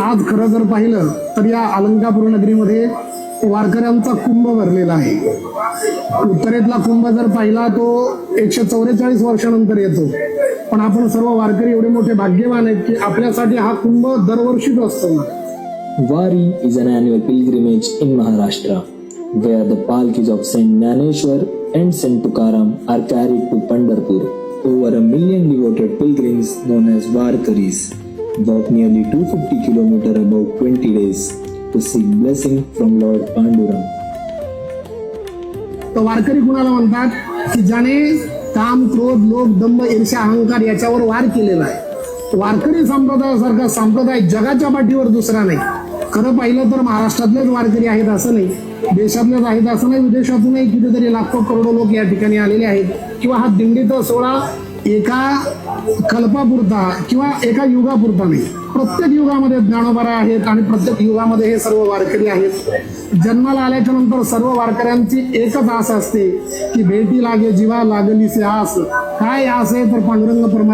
आज खरं जर पाहिलं तर या अलंकापूर नगरीमध्ये वारकऱ्यांचा कुंभ भरलेला आहे. उत्तरेतला कुंभ जर पाहिला तो 144 वर्षानंतर येतो, पण आपण सर्व वारकरी एवढे मोठे भाग्यवान आहेत की आपल्यासाठी हा कुंभ दरवर्षीच असतो. Wari is an annual pilgrimage in Maharashtra, where the palkis of Saint Jnaneshwar and Saint Tukaram are carried to Pandharpur. Over 1 million devoted pilgrims, known as Varkaris, walk nearly 250 km about 20 days to seek blessing from Lord Pandurang. तर वारकरी कुणाला म्हणतात की ज्याने काम, क्रोध, लोभ, दंभ, ईर्ष्या, अहंकार याच्यावर वार केलेला आहे. वारकरी संप्रदायासारखा संप्रदाय जगाच्या पाठीवर दुसरा नाही. खरं पाहिलं तर महाराष्ट्रातलेच वारकरी आहेत असं नाही, देशातलेच आहेत असं नाही, विदेशातूनही कितीतरी लाखो करोडो लोक या ठिकाणी आलेले आहेत. किंवा हा दिंडीचा सोहळा एका कल्पापुरता किंवा एका युगापुरता नाही, प्रत्येक युगामध्ये ज्ञानोबा आहेत आणि प्रत्येक युगामध्ये हे सर्व वारकरी आहेत. जन्माला आल्याच्या नंतर सर्व वारकऱ्यांची एकच आस असते की भेटी लागे जीवा लागलीसे आस. काय आस आहे तर पांडुरंग